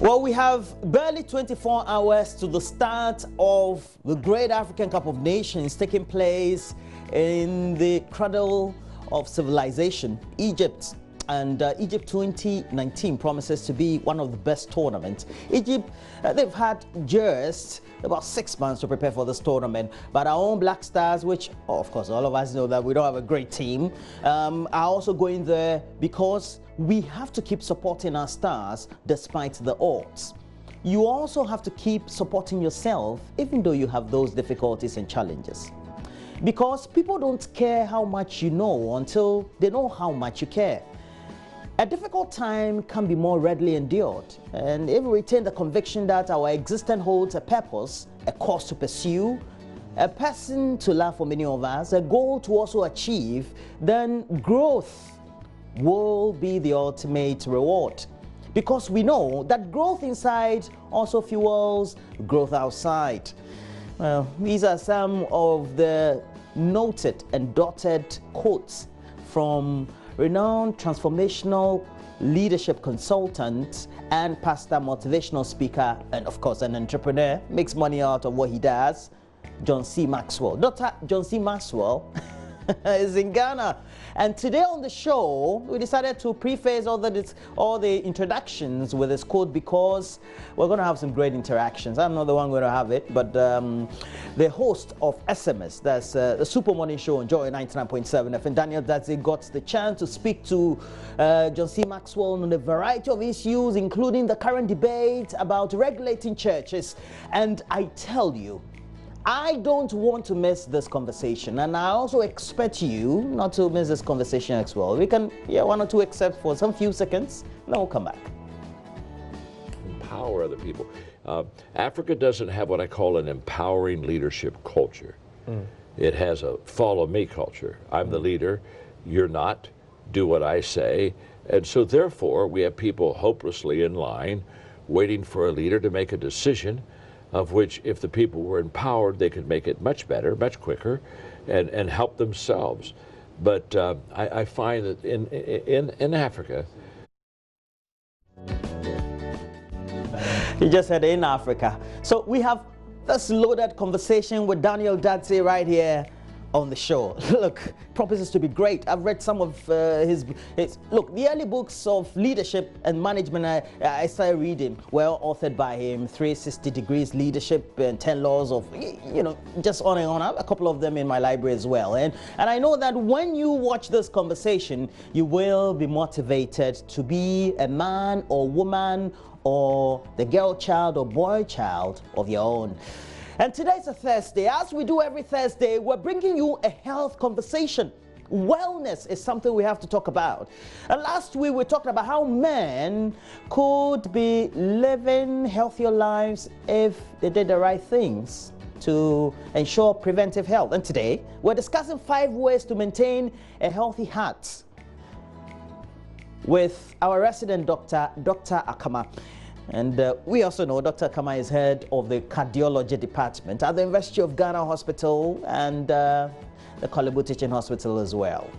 Well, we have barely 24 hours to the start of the Great African Cup of Nations taking place in the cradle of civilization, Egypt. And Egypt 2019 promises to be one of the best tournaments. Egypt, they've had just about 6 months to prepare for this tournament. But our own Black Stars, which, of course, all of us know that we don't have a great team, are also going there because we have to keep supporting our stars despite the odds. You also have to keep supporting yourself even though you have those difficulties and challenges. Because people don't care how much you know until they know how much you care. A difficult time can be more readily endured, and if we retain the conviction that our existence holds a purpose, a cause to pursue, a person to love for many of us, a goal to also achieve, then growth will be the ultimate reward. Because we know that growth inside also fuels growth outside. Well, these are some of the noted and dotted quotes from renowned transformational leadership consultant and pastor motivational speaker, and of course an entrepreneur, makes money out of what he does, John C. Maxwell. Dr. John C. Maxwell is in Ghana, and today on the show we decided to preface all the introductions with this quote because we're going to have some great interactions. I'm not the one going to have it, but the host of SMS, that's the Super Morning Show on Joy 99.7 FM, Daniel Dadze, got the chance to speak to John C. Maxwell on a variety of issues, including the current debate about regulating churches. And I tell you, I don't want to miss this conversation, and I also expect you not to miss this conversation as well. We can hear one or two excerpts for some few seconds, and then we'll come back. Empower other people. Africa doesn't have what I call an empowering leadership culture. It has a follow me culture. I'm the leader, you're not, do what I say. And so therefore we have people hopelessly in line waiting for a leader to make a decision of which, if the people were empowered, they could make it much better, much quicker, and help themselves. But I find that in Africa, You just said in Africa. So we have this loaded conversation with Daniel Dadze right here on the show. Look, promises to be great. I've read some of his look, the early books of leadership and management I started reading were authored by him. 360 Degrees Leadership and 10 Laws of, you know, just on and on. I have a couple of them in my library as well. And I know that when you watch this conversation, you will be motivated to be a man or woman or the girl child or boy child of your own. And today's a Thursday. As we do every Thursday, we're bringing you a health conversation. Wellness is something we have to talk about. And last week we talked about how men could be living healthier lives if they did the right things to ensure preventive health. And today we're discussing 5 ways to maintain a healthy heart with our resident doctor, Dr. Akama. And we also know Dr. Akama is head of the cardiology department at the University of Ghana Hospital and the Kolebu Teaching Hospital as well.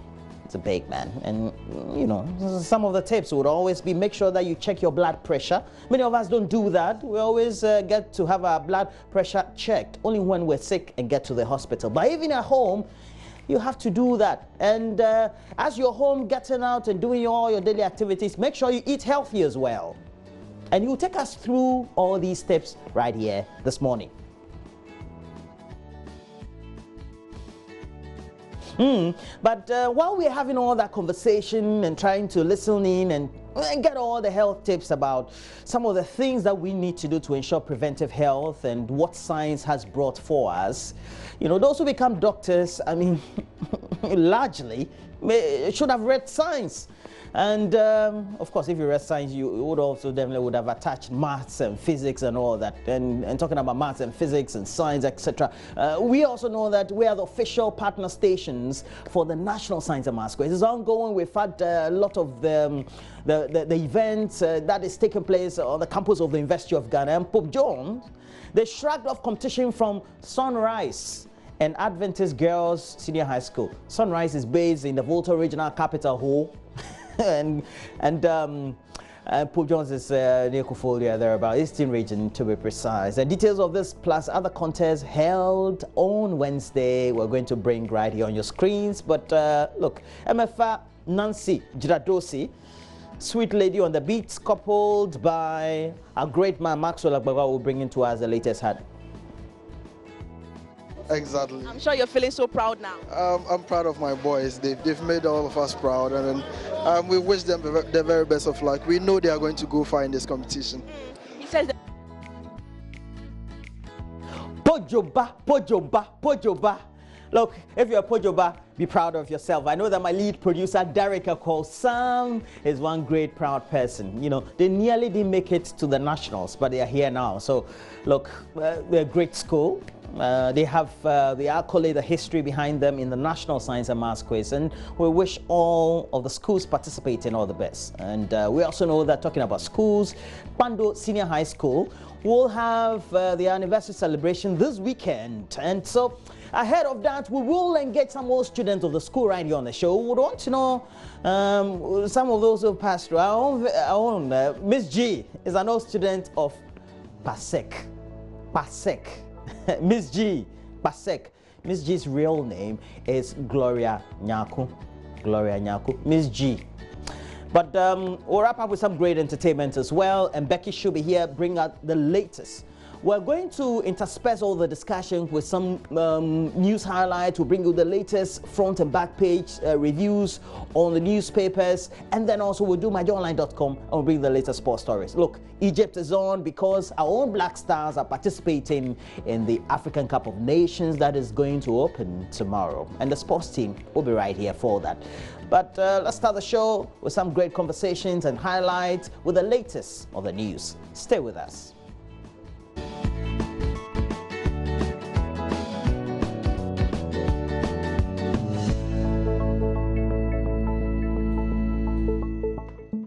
It's a big man. And, you know, some of the tips would always be make sure that you check your blood pressure. Many of us don't do that. We always get to have our blood pressure checked only when we're sick and get to the hospital. But even at home, you have to do that. And as you're home getting out and doing all your daily activities, make sure you eat healthy as well. And he'll take us through all these tips right here this morning. But while we're having all that conversation and trying to listen in and get all the health tips about some of the things that we need to do to ensure preventive health and what science has brought for us, you know, those who become doctors, I mean, largely should have read science. And of course, if you read science, you would also definitely would have attached maths and physics and all that. And talking about maths and physics and science, etc. We also know that we are the official partner stations for the National Science and Maths Quiz. It's ongoing. We've had a lot of the events that is taking place on the campus of the University of Ghana. And Pope John, they shrugged off competition from Sunrise and Adventist Girls Senior High School. Sunrise is based in the Volta Regional Capital Hall. and Pope Jones is near Kufolia, there about Eastern region to be precise. And details of this plus other contests held on Wednesday we're going to bring right here on your screens. But look, MFA Nancy Jiradosi, sweet lady on the beats, coupled by a great man Maxwell Agbaga, will bring into us the latest hat. Exactly. I'm sure you're feeling so proud now. I'm proud of my boys. They've made all of us proud, and we wish them the very best of luck. We know they are going to go far in this competition. He says that Pojoba, Pojoba, Pojoba. Look, if you're a Pojoba, be proud of yourself. I know that my lead producer, Derek, called Sam, is one great proud person. You know, they nearly didn't make it to the nationals, but they are here now. So, look, they're a great school. They have the accolade, the history behind them in the National Science and Maths Quiz, and we wish all of the schools participating all the best. And we also know that, talking about schools, Pando Senior High School will have the anniversary celebration this weekend, and so ahead of that, we will engage some more students of the school right here on the show. We would want to know some of those who passed through. Our own Miss G is an old student of Pasek. Miss G, Pasek. Miss G's real name is Gloria Nyaku. Miss G. But we'll wrap up with some great entertainment as well, and Becky should be here, bring out the latest. We're going to intersperse all the discussion with some news highlights. We'll bring you the latest front and back page reviews on the newspapers, and then also we'll do myjoyonline.com and we'll bring the latest sports stories. Look, Egypt is on because our own Black Stars are participating in the African Cup of Nations that is going to open tomorrow, and the sports team will be right here for that. But let's start the show with some great conversations and highlights with the latest of the news. Stay with us.